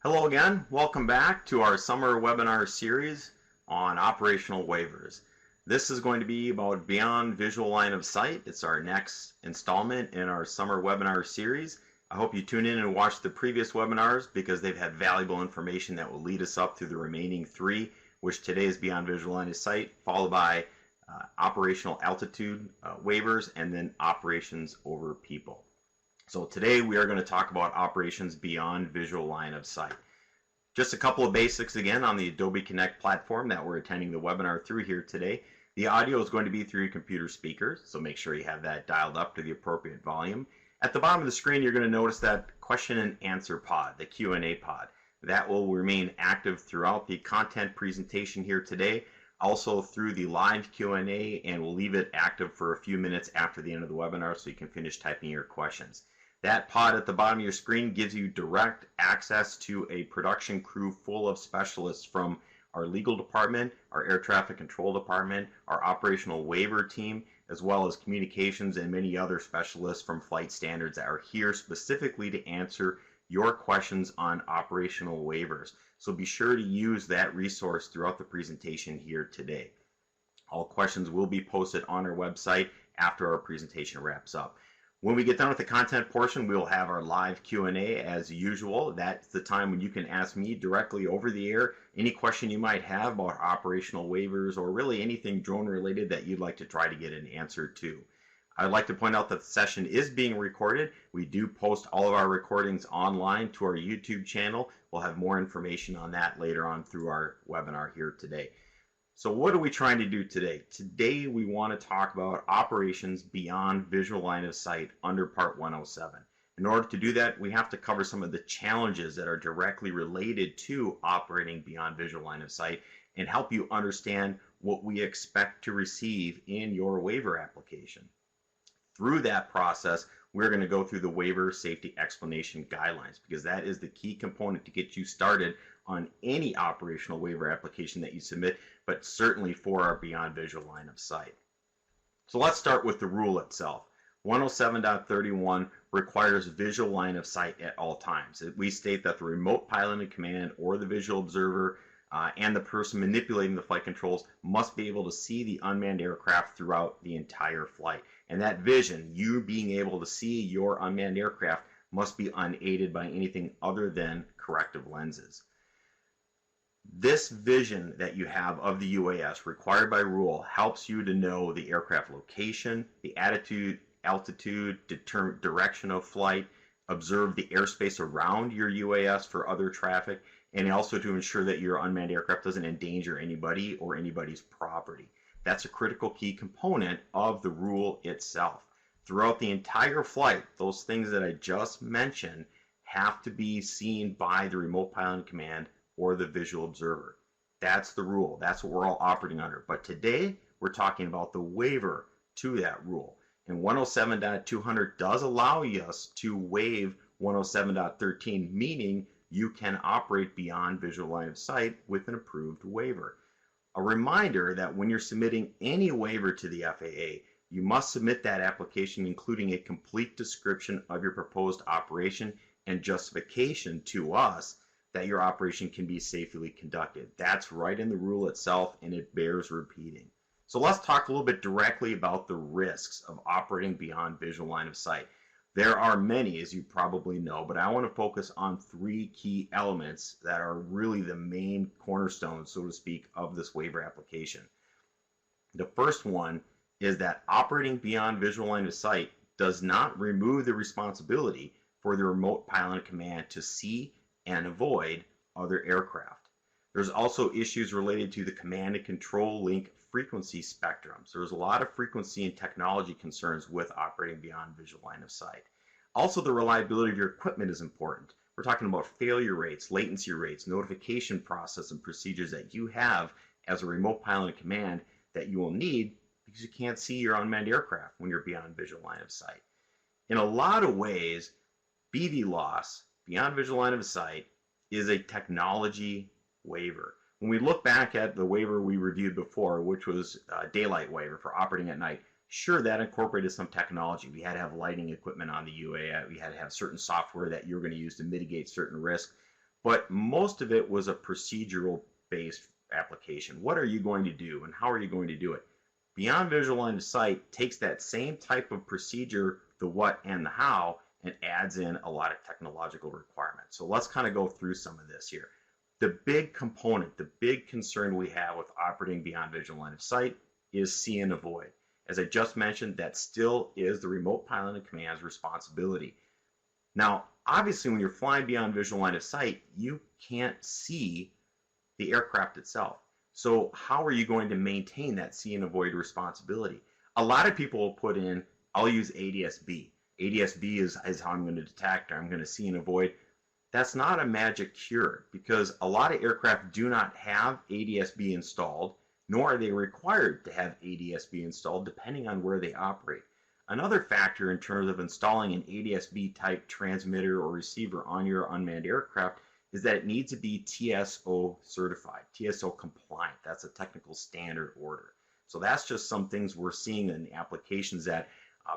Hello again. Welcome back to our summer webinar series on operational waivers. This is going to be about beyond visual line of sight. It's our next installment in our summer webinar series. I hope you tune in and watch the previous webinars because they've had valuable information that will lead us up through the remaining three, which today is beyond visual line of sight, followed by operational altitude waivers, and then operations over people. So today we are going to talk about operations beyond visual line of sight. Just a couple of basics again on the Adobe Connect platform that we're attending the webinar through here today. The audio is going to be through your computer speakers, so make sure you have that dialed up to the appropriate volume. At the bottom of the screen, you're going to notice that question and answer pod, the Q&A pod. That will remain active throughout the content presentation here today, also through the live Q&A, and we'll leave it active for a few minutes after the end of the webinar so you can finish typing your questions. That pod at the bottom of your screen gives you direct access to a production crew full of specialists from our legal department, our air traffic control department, our operational waiver team, as well as communications and many other specialists from flight standards that are here specifically to answer your questions on operational waivers. So be sure to use that resource throughout the presentation here today. All questions will be posted on our website after our presentation wraps up. When we get done with the content portion, we'll have our live Q&A as usual. That's the time when you can ask me directly over the air any question you might have about operational waivers or really anything drone related that you'd like to try to get an answer to. I'd like to point out that the session is being recorded. We do post all of our recordings online to our YouTube channel. We'll have more information on that later on through our webinar here today. So what are we trying to do today? Today we want to talk about operations beyond visual line of sight under Part 107. In order to do that, we have to cover some of the challenges that are directly related to operating beyond visual line of sight and help you understand what we expect to receive in your waiver application. Through that process, we're going to go through the waiver safety explanation guidelines because that is the key component to get you started on any operational waiver application that you submit, but certainly for our beyond visual line of sight. So let's start with the rule itself. 107.31 requires visual line of sight at all times. We state that the remote pilot in command or the visual observer and the person manipulating the flight controls must be able to see the unmanned aircraft throughout the entire flight. And that vision, you being able to see your unmanned aircraft, must be unaided by anything other than corrective lenses. This vision that you have of the UAS required by rule helps you to know the aircraft location, the attitude, altitude, direction of flight, observe the airspace around your UAS for other traffic, and also to ensure that your unmanned aircraft doesn't endanger anybody or anybody's property. That's a critical key component of the rule itself. Throughout the entire flight, those things that I just mentioned have to be seen by the remote pilot in command or the visual observer. That's the rule. That's what we're all operating under. But today, we're talking about the waiver to that rule. And 107.200 does allow us to waive 107.13, meaning you can operate beyond visual line of sight with an approved waiver. A reminder that when you're submitting any waiver to the FAA, you must submit that application including a complete description of your proposed operation and justification to us that your operation can be safely conducted. That's right in the rule itself, and it bears repeating. So let's talk a little bit directly about the risks of operating beyond visual line of sight. There are many, as you probably know, but I want to focus on three key elements that are really the main cornerstones, so to speak, of this waiver application. The first one is that operating beyond visual line of sight does not remove the responsibility for the remote pilot in command to see and avoid other aircraft. There's also issues related to the command and control link frequency spectrum. So there's a lot of frequency and technology concerns with operating beyond visual line of sight. Also, the reliability of your equipment is important. We're talking about failure rates, latency rates, notification process and procedures that you have as a remote pilot in command that you will need because you can't see your unmanned aircraft when you're beyond visual line of sight. In a lot of ways, BVLOS, beyond visual line of sight, is a technology waiver. When we look back at the waiver we reviewed before, which was a daylight waiver for operating at night, sure, that incorporated some technology. We had to have lighting equipment on the UAS. We had to have certain software that you're going to use to mitigate certain risks. but most of it was a procedural-based application. What are you going to do, and how are you going to do it? Beyond visual line of sight takes that same type of procedure, the what and the how, and adds in a lot of technological requirements. So let's kind of go through some of this here. The big component, the big concern we have with operating beyond visual line of sight is see and avoid. As I just mentioned, that still is the remote pilot and command's responsibility. Now, obviously, when you're flying beyond visual line of sight, you can't see the aircraft itself. So how are you going to maintain that see and avoid responsibility? A lot of people will put in, I'll use ADS-B. ADS-B is how I'm going to detect, or I'm going to see and avoid. That's not a magic cure, because a lot of aircraft do not have ADS-B installed, nor are they required to have ADS-B installed, depending on where they operate. Another factor in terms of installing an ADS-B type transmitter or receiver on your unmanned aircraft is that it needs to be TSO certified, TSO compliant. That's a technical standard order. So that's just some things we're seeing in the applications that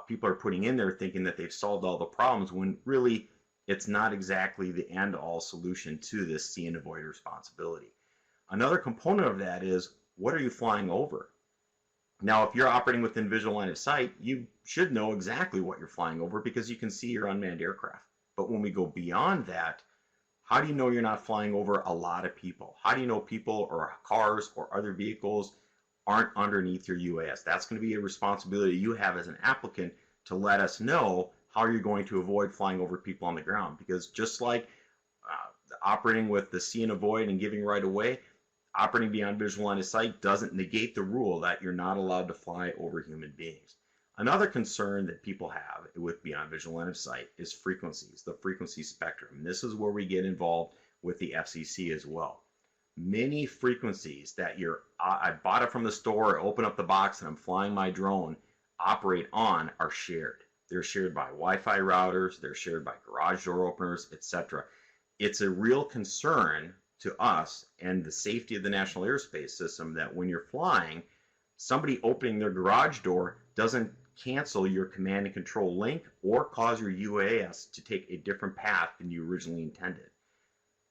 people are putting in there thinking that they've solved all the problems, when really it's not exactly the end-all solution to this see and avoid responsibility. Another component of that is, what are you flying over? Now, if you're operating within visual line of sight, you should know exactly what you're flying over because you can see your unmanned aircraft. But when we go beyond that, how do you know you're not flying over a lot of people? How do you know people or cars or other vehicles aren't underneath your UAS? That's going to be a responsibility you have as an applicant to let us know how you're going to avoid flying over people on the ground. Because just like operating with the see and avoid and giving right away, operating beyond visual line of sight doesn't negate the rule that you're not allowed to fly over human beings. Another concern that people have with beyond visual line of sight is frequencies, the frequency spectrum. And this is where we get involved with the FCC as well. Many frequencies that I bought it from the store, open up the box, and I'm flying my drone, operate on are shared. They're shared by Wi-Fi routers, they're shared by garage door openers, etc. It's a real concern to us and the safety of the national airspace system that when you're flying, somebody opening their garage door doesn't cancel your command and control link or cause your UAS to take a different path than you originally intended.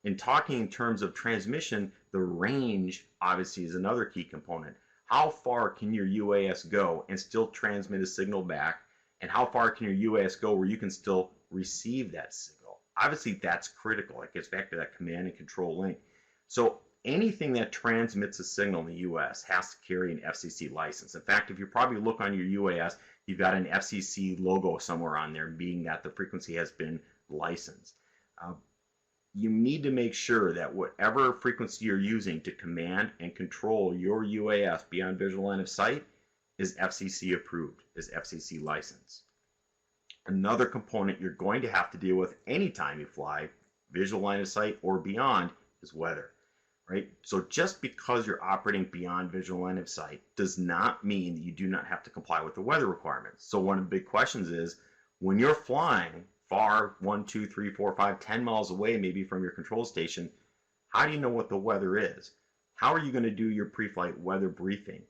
In talking in terms of transmission, the range obviously is another key component. How far can your UAS go and still transmit a signal back? And how far can your UAS go where you can still receive that signal? Obviously, that's critical. It gets back to that command and control link. So anything that transmits a signal in the US has to carry an FCC license. In fact, if you probably look on your UAS, you've got an FCC logo somewhere on there, meaning that the frequency has been licensed. You need to make sure that whatever frequency you're using to command and control your UAS beyond visual line of sight is FCC approved, is FCC licensed. Another component you're going to have to deal with anytime you fly visual line of sight or beyond is weather, right? So just because you're operating beyond visual line of sight does not mean that you do not have to comply with the weather requirements. So one of the big questions is, when you're flying far, 1, 2, 3, 4, 5, 10 miles away maybe from your control station, how do you know what the weather is? How are you going to do your pre-flight weather briefing?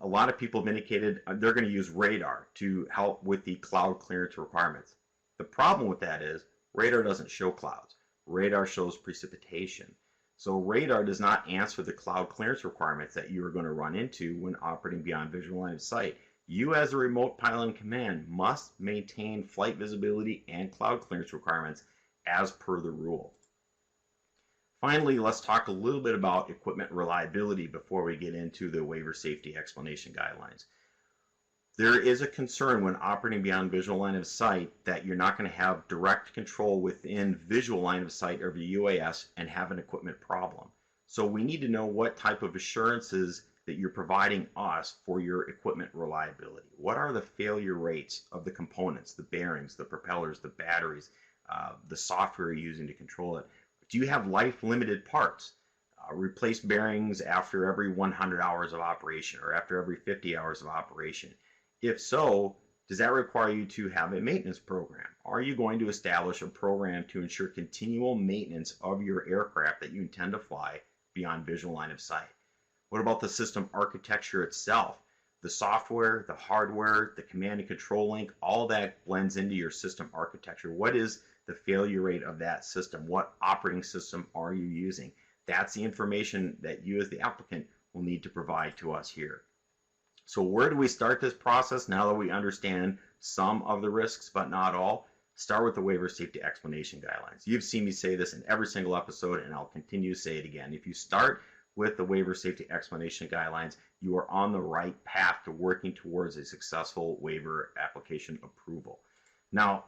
A lot of people have indicated they're going to use radar to help with the cloud clearance requirements. The problem with that is radar doesn't show clouds. Radar shows precipitation. So radar does not answer the cloud clearance requirements that you are going to run into when operating beyond visual line of sight. You as a remote pilot in command must maintain flight visibility and cloud clearance requirements as per the rule. Finally, let's talk a little bit about equipment reliability before we get into the waiver safety explanation guidelines. There is a concern when operating beyond visual line of sight that you're not going to have direct control within visual line of sight of your UAS and have an equipment problem. So we need to know what type of assurances that you're providing us for your equipment reliability. What are the failure rates of the components, the bearings, the propellers, the batteries, the software you're using to control it? Do you have life-limited parts? Replace bearings after every 100 hours of operation or after every 50 hours of operation. If so, does that require you to have a maintenance program? Are you going to establish a program to ensure continual maintenance of your aircraft that you intend to fly beyond visual line of sight? What about the system architecture itself? The software, the hardware, the command and control link, all that blends into your system architecture. What is the failure rate of that system. What operating system are you using? That's the information that you as the applicant will need to provide to us here. So where do we start this process now that we understand some of the risks but not all? Start with the waiver safety explanation guidelines. You've seen me say this in every single episode, and I'll continue to say it again. If you start with the waiver safety explanation guidelines, you are on the right path to working towards a successful waiver application approval. Now,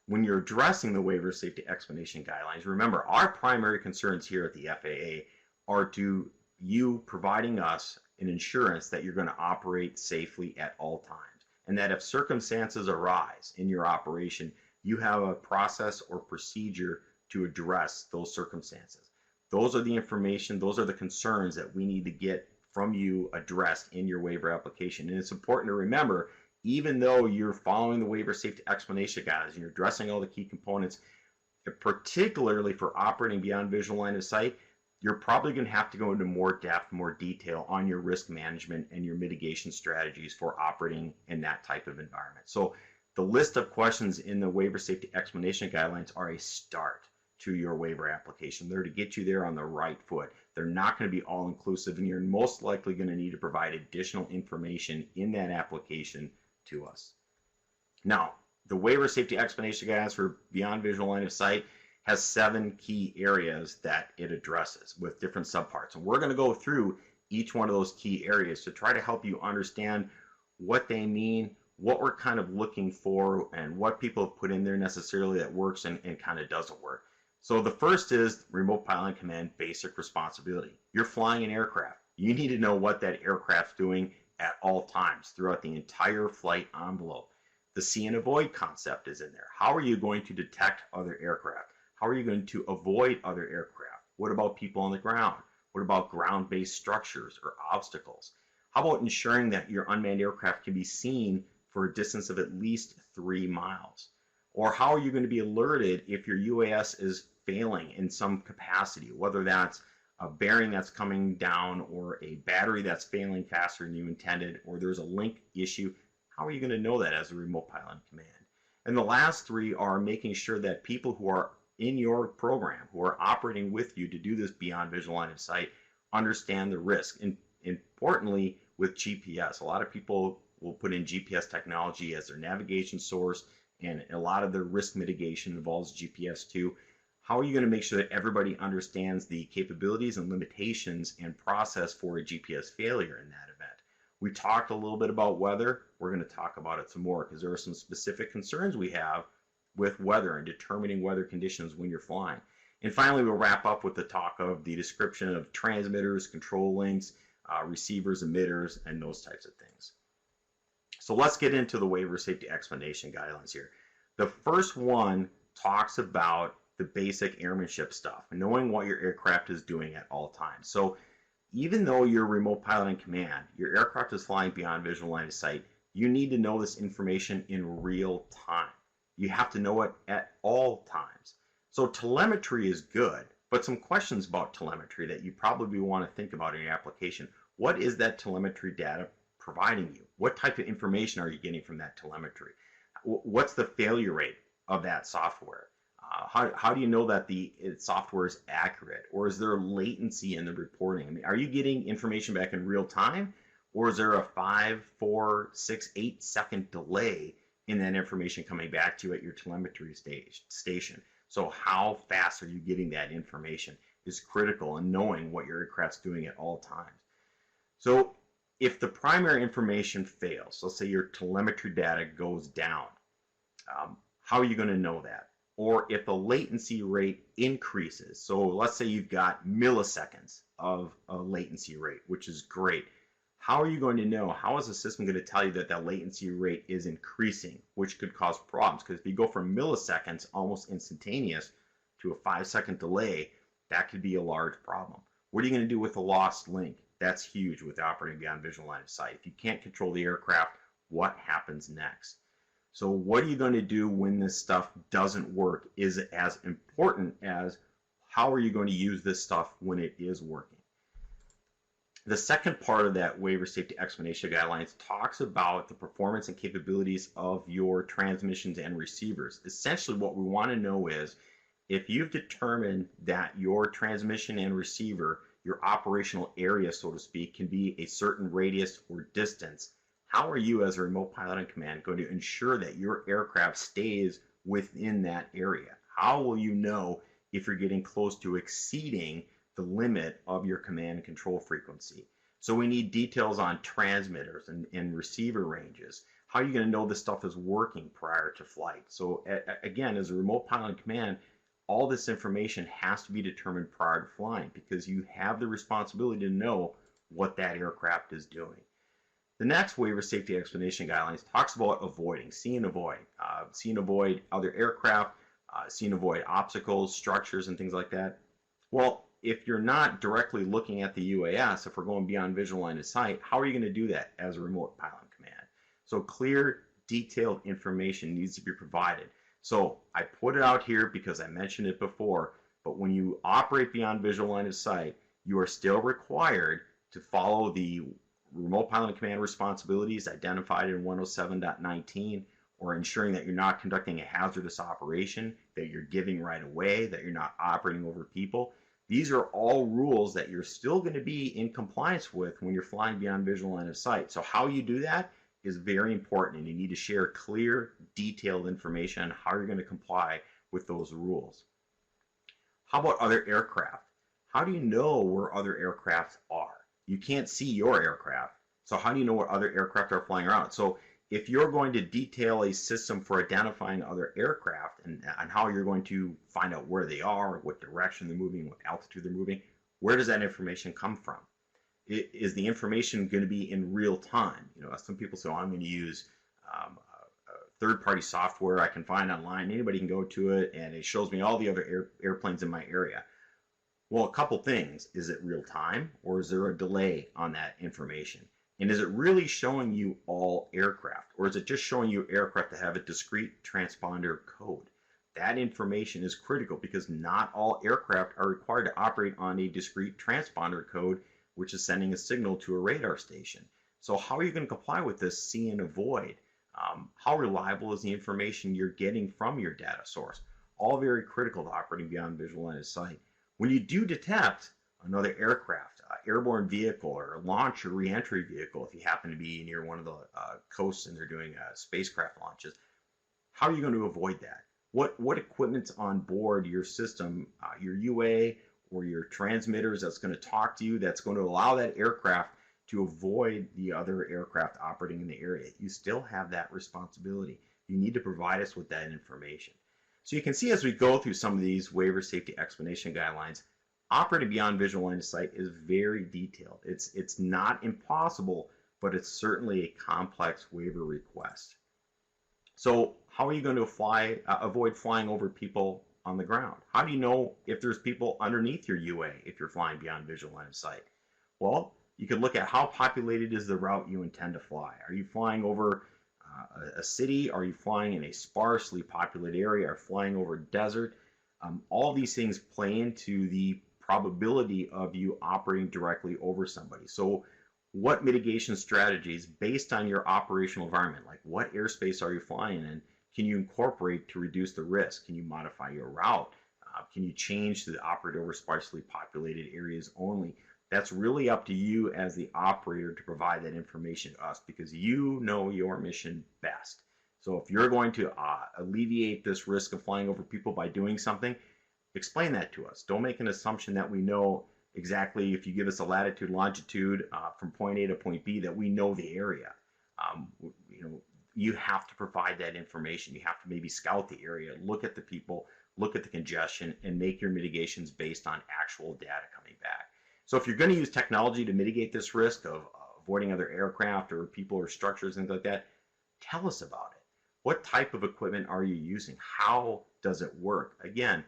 when you're addressing the waiver safety explanation guidelines, remember our primary concerns here at the FAA are to you providing us an assurance that you're going to operate safely at all times, and that if circumstances arise in your operation, you have a process or procedure to address those circumstances. Those are the information, those are the concerns that we need to get from you addressed in your waiver application. And it's important to remember, even though you're following the waiver safety explanation guidelines and you're addressing all the key components, particularly for operating beyond visual line of sight, you're probably going to have to go into more depth, more detail on your risk management and your mitigation strategies for operating in that type of environment. So the list of questions in the waiver safety explanation guidelines are a start to your waiver application. They're to get you there on the right foot. They're not going to be all inclusive, and you're most likely going to need to provide additional information in that application to us. Now, the waiver safety explanation guidelines for beyond visual line of sight has 7 key areas that it addresses with different subparts. And we're going to go through each one of those key areas to try to help you understand what they mean, what we're kind of looking for, and what people have put in there necessarily that works and kind of doesn't work. So the first is remote pilot command basic responsibility. You're flying an aircraft. You need to know what that aircraft's doing at all times throughout the entire flight envelope. The see and avoid concept is in there. How are you going to detect other aircraft? How are you going to avoid other aircraft? What about people on the ground? What about ground-based structures or obstacles? How about ensuring that your unmanned aircraft can be seen for a distance of at least 3 miles? Or how are you going to be alerted if your UAS is failing in some capacity, whether that's a bearing that's coming down or a battery that's failing faster than you intended, or there's a link issue? How are you going to know that as a remote pilot command? And the last 3 are making sure that people who are in your program, who are operating with you to do this beyond visual line of sight, understand the risk. And importantly, with GPS, a lot of people will put in GPS technology as their navigation source, and a lot of their risk mitigation involves GPS too. How are you going to make sure that everybody understands the capabilities and limitations and process for a GPS failure in that event? We talked a little bit about weather. We're going to talk about it some more because there are some specific concerns we have with weather and determining weather conditions when you're flying. And finally, we'll wrap up with the talk of the description of transmitters, control links, receivers, emitters, and those types of things. So let's get into the waiver safety explanation guidelines here. The first one talks about the basic airmanship stuff, knowing what your aircraft is doing at all times. So even though you're remote pilot in command, your aircraft is flying beyond visual line of sight, you need to know this information in real time. You have to know it at all times. So telemetry is good, but some questions about telemetry that you probably want to think about in your application. What is that telemetry data providing you? What type of information are you getting from that telemetry? What's the failure rate of that software? How do you know that the software is accurate? Or is there latency in the reporting? I mean, are you getting information back in real time? Or is there a 5, 4, 6, 8 second delay in that information coming back to you at your telemetry station? So how fast are you getting that information is critical in knowing what your aircraft's doing at all times. So if the primary information fails, let's say your telemetry data goes down, how are you going to know that? Or if the latency rate increases, so let's say you've got milliseconds of a latency rate, which is great. How are you going to know? How is the system going to tell you that that latency rate is increasing, which could cause problems? Because if you go from milliseconds, almost instantaneous, to a 5-second delay, that could be a large problem. What are you going to do with a lost link? That's huge with operating beyond visual line of sight. If you can't control the aircraft, what happens next? So what are you going to do when this stuff doesn't work is as important as how are you going to use this stuff when it is working. The second part of that waiver safety explanation guidelines talks about the performance and capabilities of your transmissions and receivers. Essentially, what we want to know is if you've determined that your transmission and receiver, your operational area, so to speak, can be a certain radius or distance, how are you as a remote pilot in command going to ensure that your aircraft stays within that area? How will you know if you're getting close to exceeding the limit of your command and control frequency? So we need details on transmitters and receiver ranges. How are you going to know this stuff is working prior to flight? So again, as a remote pilot in command, all this information has to be determined prior to flying because you have the responsibility to know what that aircraft is doing. The next waiver safety explanation guidelines talks about avoiding, see and avoid other aircraft, see and avoid obstacles, structures, and things like that. Well, if you're not directly looking at the UAS, if we're going beyond visual line of sight, how are you going to do that as a remote pilot in command? So clear, detailed information needs to be provided. So I put it out here because I mentioned it before, but when you operate beyond visual line of sight, you are still required to follow the remote pilot in command responsibilities identified in 107.19, or ensuring that you're not conducting a hazardous operation, that you're giving right away, that you're not operating over people. These are all rules that you're still going to be in compliance with when you're flying beyond visual line of sight. So how you do that is very important, and you need to share clear, detailed information on how you're going to comply with those rules. How about other aircraft? How do you know where other aircraft are? You can't see your aircraft, so how do you know what other aircraft are flying around? So if you're going to detail a system for identifying other aircraft and how you're going to find out where they are, what direction they're moving, what altitude they're moving, where does that information come from? Is the information going to be in real time? You know, some people say, oh, I'm going to use third-party software I can find online. Anybody can go to it, and it shows me all the other airplanes in my area. Well, a couple things. Is it real time, or is there a delay on that information? And is it really showing you all aircraft, or is it just showing you aircraft that have a discrete transponder code? That information is critical because not all aircraft are required to operate on a discrete transponder code, which is sending a signal to a radar station. So how are you going to comply with this see and avoid? How reliable is the information you're getting from your data source? All very critical to operating beyond visual line of sight. When you do detect another aircraft, airborne vehicle, or a launch or re-entry vehicle, if you happen to be near one of the coasts and they're doing spacecraft launches, how are you going to avoid that? What equipment's on board your system, your UA or your transmitters that's going to talk to you, that's going to allow that aircraft to avoid the other aircraft operating in the area? You still have that responsibility. You need to provide us with that information. So you can see as we go through some of these waiver safety explanation guidelines, operating beyond visual line of sight is very detailed. It's not impossible, but it's certainly a complex waiver request. So how are you going to avoid flying over people on the ground? How do you know if there's people underneath your UA if you're flying beyond visual line of sight? Well, you could look at how populated is the route you intend to fly. Are you flying over a city? Are you flying in a sparsely populated area? Are you flying over a desert? All these things play into the probability of you operating directly over somebody. So what mitigation strategies based on your operational environment, like what airspace are you flying in, can you incorporate to reduce the risk? Can you modify your route? Can you change to operate over sparsely populated areas only? That's really up to you as the operator to provide that information to us because you know your mission best. So if you're going to alleviate this risk of flying over people by doing something, explain that to us. Don't make an assumption that we know exactly, if you give us a latitude, longitude from point A to point B, that we know the area. You have to provide that information. You have to maybe scout the area, look at the people, look at the congestion, and make your mitigations based on actual data coming back. So if you're going to use technology to mitigate this risk of avoiding other aircraft or people or structures, things like that, tell us about it. What type of equipment are you using? How does it work? Again,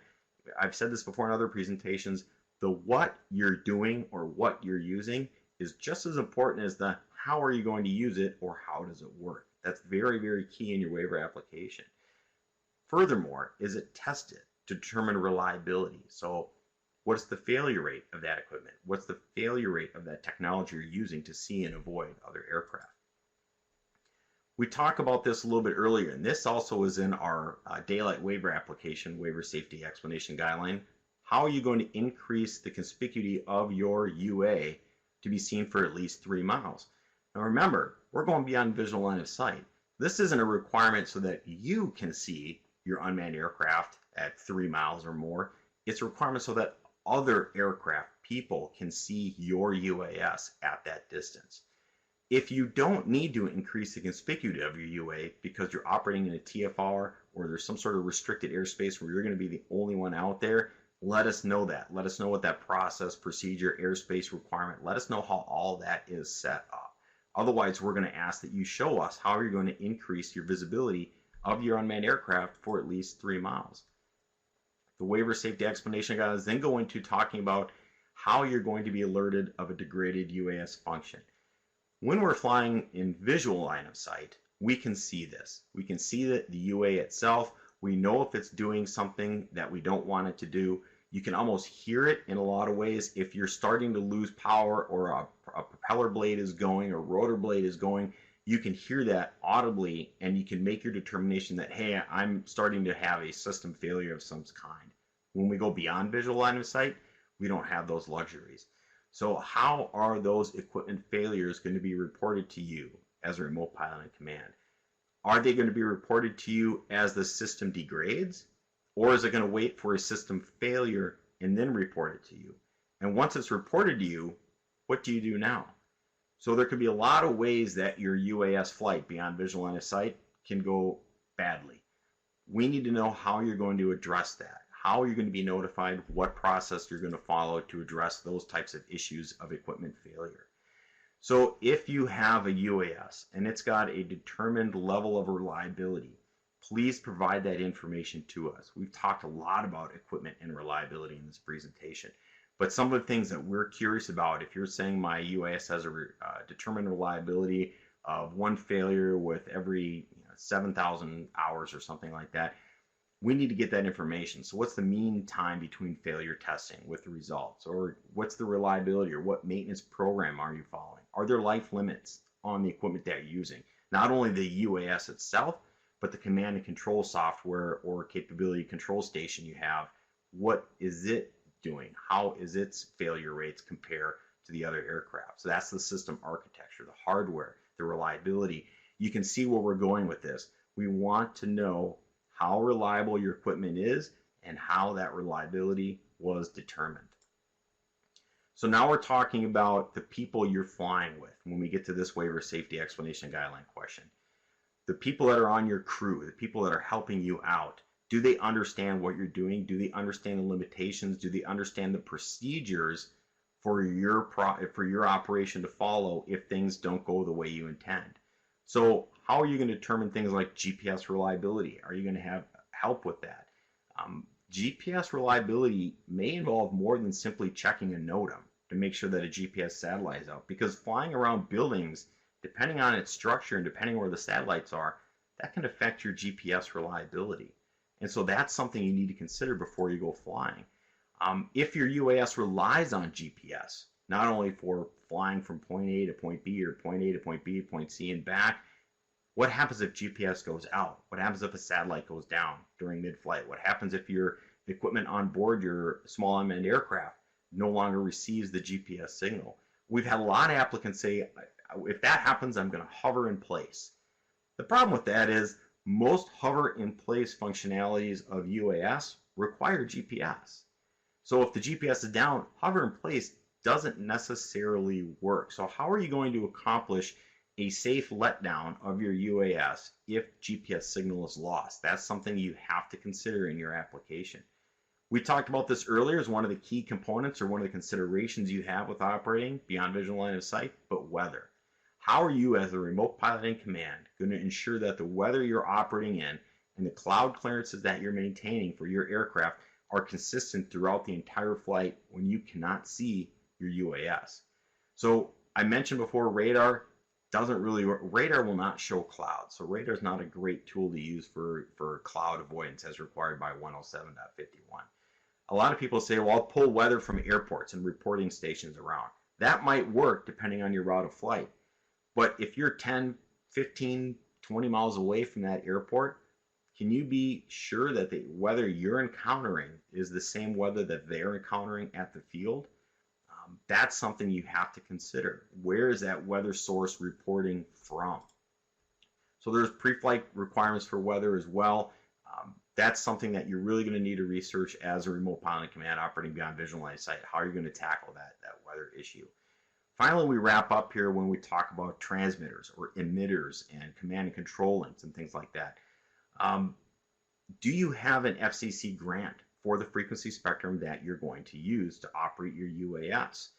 I've said this before in other presentations, the what you're doing or what you're using is just as important as the how are you going to use it or how does it work. That's very, very key in your waiver application. Furthermore, is it tested to determine reliability? So What is the failure rate of that equipment? What's the failure rate of that technology you're using to see and avoid other aircraft? We talked about this a little bit earlier, and this also is in our daylight waiver application, waiver safety explanation guideline. How are you going to increase the conspicuity of your UA to be seen for at least 3 miles? Now remember, we're going beyond visual line of sight. This isn't a requirement so that you can see your unmanned aircraft at 3 miles or more. It's a requirement so that other aircraft, people, can see your UAS at that distance. If you don't need to increase the conspicuity of your UA because you're operating in a TFR or there's some sort of restricted airspace where you're going to be the only one out there, let us know that. Let us know what that process, procedure, airspace requirement, let us know how all that is set up. Otherwise, we're going to ask that you show us how you're going to increase your visibility of your unmanned aircraft for at least 3 miles. The waiver safety explanation guides then go into talking about how you're going to be alerted of a degraded UAS function. When we're flying in visual line of sight, we can see this. We can see that the UA itself. We know if it's doing something that we don't want it to do. You can almost hear it in a lot of ways. If you're starting to lose power or a propeller blade is going or rotor blade is going, you can hear that audibly and you can make your determination that, hey, I'm starting to have a system failure of some kind. When we go beyond visual line of sight, we don't have those luxuries. So how are those equipment failures going to be reported to you as a remote pilot in command? Are they going to be reported to you as the system degrades? Or is it going to wait for a system failure and then report it to you? And once it's reported to you, what do you do now? So there could be a lot of ways that your UAS flight beyond visual line of sight can go badly. We need to know how you're going to address that. How are you going to be notified? What process you're going to follow to address those types of issues of equipment failure? So if you have a UAS and it's got a determined level of reliability, please provide that information to us. We've talked a lot about equipment and reliability in this presentation, but some of the things that we're curious about, if you're saying my UAS has a determined reliability of 1 failure with every 7,000 hours or something like that, we need to get that information. So what's the mean time between failure testing with the results? Or what's the reliability, or what maintenance program are you following? Are there life limits on the equipment that you're using? Not only the UAS itself, but the command and control software or capability control station you have. What is it doing? How is its failure rates compare to the other aircraft? So that's the system architecture, the hardware, the reliability. You can see where we're going with this. We want to know how reliable your equipment is and how that reliability was determined. So now we're talking about the people you're flying with when we get to this waiver safety explanation guideline question. The people that are on your crew, the people that are helping you out, do they understand what you're doing? Do they understand the limitations? Do they understand the procedures for your operation to follow if things don't go the way you intend? So how are you going to determine things like GPS reliability? Are you going to have help with that? GPS reliability may involve more than simply checking a NOTAM to make sure that a GPS satellite is out, because flying around buildings, depending on its structure and depending where the satellites are, that can affect your GPS reliability. And so that's something you need to consider before you go flying. If your UAS relies on GPS, not only for flying from point A to point B or point A to point B, point C and back, what happens if GPS goes out? What happens if a satellite goes down during mid-flight? What happens if your equipment on board your small unmanned aircraft no longer receives the GPS signal? We've had a lot of applicants say, if that happens, I'm going to hover in place. The problem with that is most hover in place functionalities of UAS require GPS. So if the GPS is down, hover in place doesn't necessarily work. So how are you going to accomplish a safe letdown of your UAS if GPS signal is lost? That's something you have to consider in your application. We talked about this earlier as one of the key components or one of the considerations you have with operating beyond visual line of sight, but weather. How are you as a remote pilot in command going to ensure that the weather you're operating in and the cloud clearances that you're maintaining for your aircraft are consistent throughout the entire flight when you cannot see your UAS? So I mentioned before, radar will not show clouds. So radar is not a great tool to use for cloud avoidance as required by 107.51. A lot of people say, well, I'll pull weather from airports and reporting stations around. That might work depending on your route of flight. But if you're 10, 15, 20 miles away from that airport, can you be sure that the weather you're encountering is the same weather that they're encountering at the field? That's something you have to consider. Where is that weather source reporting from? So there's pre-flight requirements for weather as well. That's something that you're really going to need to research as a remote pilot command operating beyond visual line of sight, how you're going to tackle that weather issue. Finally, we wrap up here when we talk about transmitters or emitters and command and control links and things like that. Do you have an FCC grant for the frequency spectrum that you're going to use to operate your UAS?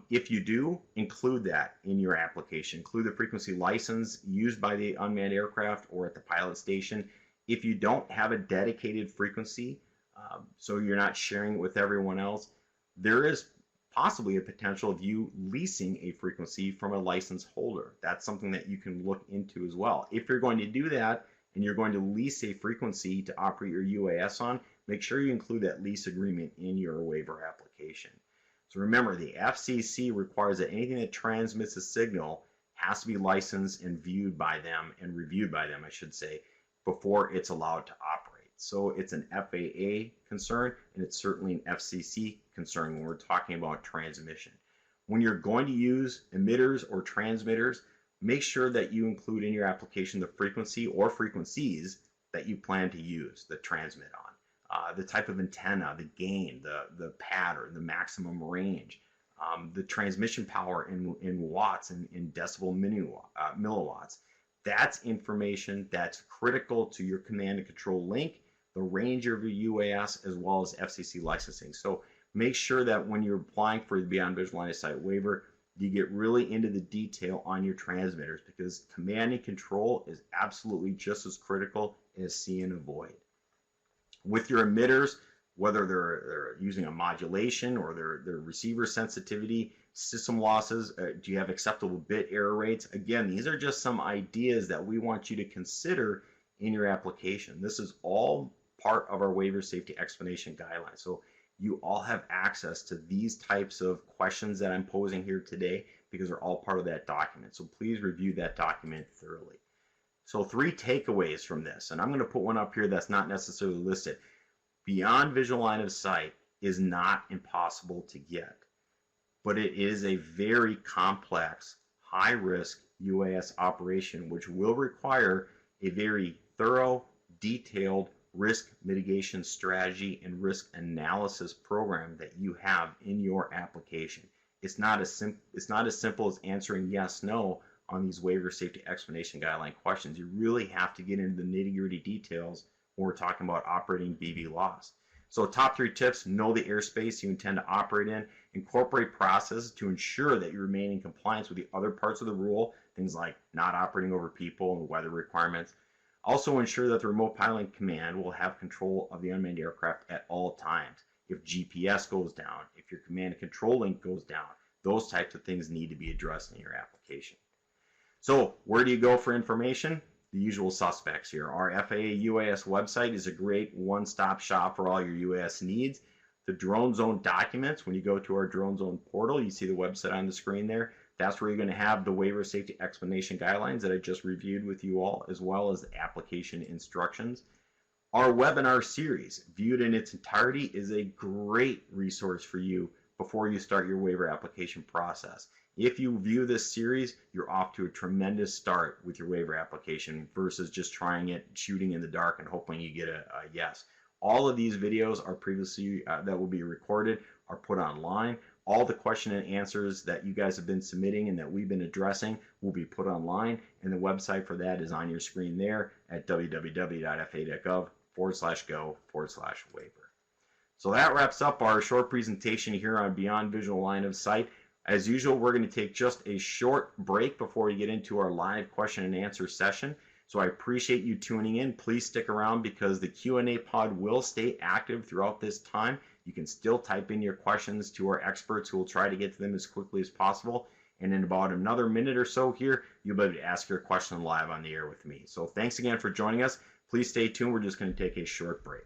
If you do, include that in your application. Include the frequency license used by the unmanned aircraft or at the pilot station. If you don't have a dedicated frequency, so you're not sharing it with everyone else, there is possibly a potential of you leasing a frequency from a license holder. That's something that you can look into as well. If you're going to do that and you're going to lease a frequency to operate your UAS on, make sure you include that lease agreement in your waiver application. So remember, the FCC requires that anything that transmits a signal has to be licensed and viewed by them, and reviewed by them, I should say, before it's allowed to operate. So it's an FAA concern, and it's certainly an FCC concern when we're talking about transmission. When you're going to use emitters or transmitters, make sure that you include in your application the frequency or frequencies that you plan to use the transmit on. The type of antenna, the gain, the pattern, the maximum range, the transmission power in watts and in decibel milliwatts. That's information that's critical to your command and control link, the range of your UAS, as well as FCC licensing. So make sure that when you're applying for the Beyond Visual Line of Sight waiver, you get really into the detail on your transmitters, because command and control is absolutely just as critical as see and avoid. With your emitters, whether they're using a modulation or their receiver sensitivity, system losses, do you have acceptable bit error rates? Again, these are just some ideas that we want you to consider in your application. This is all part of our waiver safety explanation guidelines. So you all have access to these types of questions that I'm posing here today, because they're all part of that document. So please review that document thoroughly. So 3 takeaways from this, and I'm going to put one up here that's not necessarily listed. Beyond visual line of sight is not impossible to get, but it is a very complex, high-risk UAS operation, which will require a very thorough, detailed risk mitigation strategy and risk analysis program that you have in your application. It's not as simple as answering yes, no on these waiver safety explanation guideline questions. You really have to get into the nitty-gritty details when we're talking about operating BVLOS. So top 3 tips: know the airspace you intend to operate in, incorporate processes to ensure that you remain in compliance with the other parts of the rule, things like not operating over people and weather requirements. Also ensure that the remote piloting command will have control of the unmanned aircraft at all times. If GPS goes down, if your command and control link goes down, those types of things need to be addressed in your application. So where do you go for information? The usual suspects here. Our FAA UAS website is a great one-stop shop for all your UAS needs. The Drone Zone documents, when you go to our Drone Zone portal, you see the website on the screen there. That's where you're going to have the waiver safety explanation guidelines that I just reviewed with you all, as well as the application instructions. Our webinar series, viewed in its entirety, is a great resource for you before you start your waiver application process. If you view this series, you're off to a tremendous start with your waiver application versus just trying it, shooting in the dark, and hoping you get a yes. All of these videos are previously, that will be recorded, are put online. All the question and answers that you guys have been submitting and that we've been addressing will be put online, and the website for that is on your screen there at www.faa.gov/go/waiver. So that wraps up our short presentation here on Beyond Visual Line of Sight. As usual, we're going to take just a short break before we get into our live question and answer session. So I appreciate you tuning in. Please stick around, because the Q&A pod will stay active throughout this time. You can still type in your questions to our experts, who will try to get to them as quickly as possible. And in about another minute or so here, you'll be able to ask your question live on the air with me. So thanks again for joining us. Please stay tuned. We're just going to take a short break.